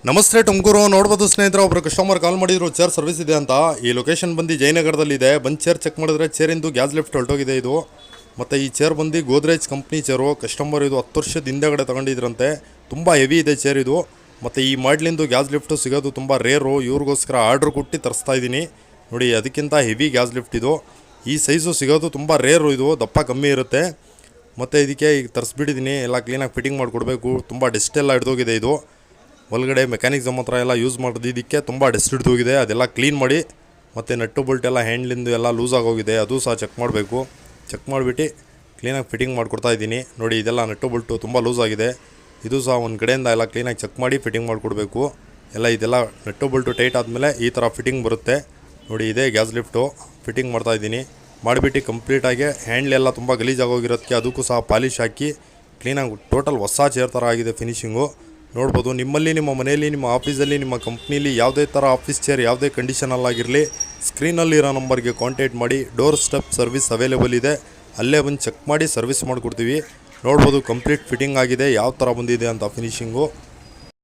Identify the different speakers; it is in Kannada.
Speaker 1: ನಮಸ್ತೆ ತುಮಕೂರು ನೋಡ್ಬೋದು ಸ್ನೇಹಿತರೆ, ಒಬ್ಬರು ಕಸ್ಟಮರ್ ಕಾಲ್ ಮಾಡಿದ್ರು ಚೇರ್ ಸರ್ವಿಸ್ ಇದೆ ಅಂತ. ಈ ಲೊಕೇಶನ್ ಬಂದು ಜಯನಗರದಲ್ಲಿದೆ. ಬಂದು ಚೇರ್ ಚೆಕ್ ಮಾಡಿದ್ರೆ ಚೇರಿಂದು ಗ್ಯಾಸ್ ಲಿಫ್ಟ್ ಹೊರಟೋಗಿದೆ ಇದು. ಮತ್ತು ಈ ಚೇರ್ ಬಂದು ಗೋದ್ರೇಜ್ ಕಂಪ್ನಿ ಚೇರು. ಕಸ್ಟಮರ್ ಇದು 10 ವರ್ಷದ ಹಿಂದೆಗಡೆ ತೊಗೊಂಡಿದ್ರಂತೆ. ತುಂಬ ಹೆವಿ ಇದೆ ಚೇರ್ ಇದು. ಮತ್ತು ಈ ಮಾಡ್ಲಿಂದು ಗ್ಯಾಸ್ ಲಿಫ್ಟು ಸಿಗೋದು ತುಂಬ ರೇರು. ಇವ್ರಿಗೋಸ್ಕರ ಆರ್ಡ್ರ್ ಕೊಟ್ಟು ತರಿಸ್ತಾ ಇದ್ದೀನಿ ನೋಡಿ. ಅದಕ್ಕಿಂತ ಹೆವಿ ಗ್ಯಾಸ್ ಲಿಫ್ಟ್ ಇದು. ಈ ಸೈಜು ಸಿಗೋದು ತುಂಬ ರೇರು. ಇದು ದಪ್ಪ ಕಮ್ಮಿ ಇರುತ್ತೆ. ಮತ್ತು ಇದಕ್ಕೆ ಈಗ ತರಿಸ್ಬಿಟ್ಟಿದ್ದೀನಿ. ಎಲ್ಲ ಕ್ಲೀನಾಗಿ ಫಿಟ್ಟಿಂಗ್ ಮಾಡಿಕೊಡ್ಬೇಕು. ತುಂಬ ಡಸ್ಟ್ ಎಲ್ಲ ಹಿಡ್ದೋಗಿದೆ ಇದು. ಒಳಗಡೆ ಮೆಕ್ಯಾನಿಕ್ಸಮ್ ಹತ್ರ ಎಲ್ಲ ಯೂಸ್ ಮಾಡೋದಿದ್ದಕ್ಕೆ ತುಂಬ ಡಸ್ಟ್ ಹಿಡಿದೋಗಿದೆ. ಅದೆಲ್ಲ ಕ್ಲೀನ್ ಮಾಡಿ, ಮತ್ತು ನಟ್ಟು ಬೋಲ್ಟ್ ಎಲ್ಲ ಹ್ಯಾಂಡ್ಲಿಂದು ಎಲ್ಲ ಲೂಸ್ ಆಗೋಗಿದೆ, ಅದು ಸಹ ಚೆಕ್ ಮಾಡಬೇಕು. ಚೆಕ್ ಮಾಡಿಬಿಟ್ಟು ಕ್ಲೀನಾಗಿ ಫಿಟ್ಟಿಂಗ್ ಮಾಡಿಕೊಡ್ತಾ ಇದ್ದೀನಿ ನೋಡಿ. ಇದೆಲ್ಲ ನಟ್ಟು ಬೋಲ್ಟು ತುಂಬ ಲೂಸ್ ಆಗಿದೆ. ಇದು ಸಹ ಒಂದು ಕಡೆಯಿಂದ ಎಲ್ಲ ಕ್ಲೀನಾಗಿ ಚೆಕ್ ಮಾಡಿ ಫಿಟ್ಟಿಂಗ್ ಮಾಡಿಕೊಡ್ಬೇಕು. ಇದೆಲ್ಲ ನಟ್ಟು ಬೋಲ್ಟು ಟೈಟ್ ಆದಮೇಲೆ ಈ ಥರ ಫಿಟ್ಟಿಂಗ್ ಬರುತ್ತೆ ನೋಡಿ. ಇದೇ ಗ್ಯಾಸ್ ಲಿಫ್ಟು ಫಿಟ್ಟಿಂಗ್ ಮಾಡ್ತಾಯಿದ್ದೀನಿ. ಮಾಡಿಬಿಟ್ಟು ಕಂಪ್ಲೀಟಾಗಿ ಹ್ಯಾಂಡ್ಲೆಲ್ಲ ತುಂಬ ಗಲೀಜಾಗೋಗಿರೋದಕ್ಕೆ ಅದಕ್ಕೂ ಸಹ ಪಾಲಿಶ್ ಹಾಕಿ ಕ್ಲೀನಾಗಿ ಟೋಟಲ್ ಹೊಸ ಚೇರ್ ಥರ ಆಗಿದೆ ಫಿನಿಶಿಂಗು. ನೋಡ್ಬೋದು. ನಿಮ್ಮಲ್ಲಿ, ನಿಮ್ಮ ಮನೆಯಲ್ಲಿ, ನಿಮ್ಮ ಆಫೀಸಲ್ಲಿ, ನಿಮ್ಮ ಕಂಪ್ನೀಲಿ ಯಾವುದೇ ಥರ ಆಫೀಸ್ ಚೇರ್ ಯಾವುದೇ ಕಂಡೀಷನಲ್ಲಾಗಿರಲಿ ಸ್ಕ್ರೀನಲ್ಲಿರೋ ನಂಬರ್ಗೆ ಕಾಂಟ್ಯಾಕ್ಟ್ ಮಾಡಿ. ಡೋರ್ ಸ್ಟೆಪ್ ಸರ್ವಿಸ್ ಅವೈಲೇಬಲ್ ಇದೆ. ಅಲ್ಲೇ ಬಂದು ಚೆಕ್ ಮಾಡಿ ಸರ್ವಿಸ್ ಮಾಡಿಕೊಡ್ತೀವಿ. ನೋಡ್ಬೋದು ಕಂಪ್ಲೀಟ್ ಫಿಟ್ಟಿಂಗ್ ಆಗಿದೆ ಯಾವ ಥರ ಬಂದಿದೆ ಅಂತ ಫಿನಿಶಿಂಗು.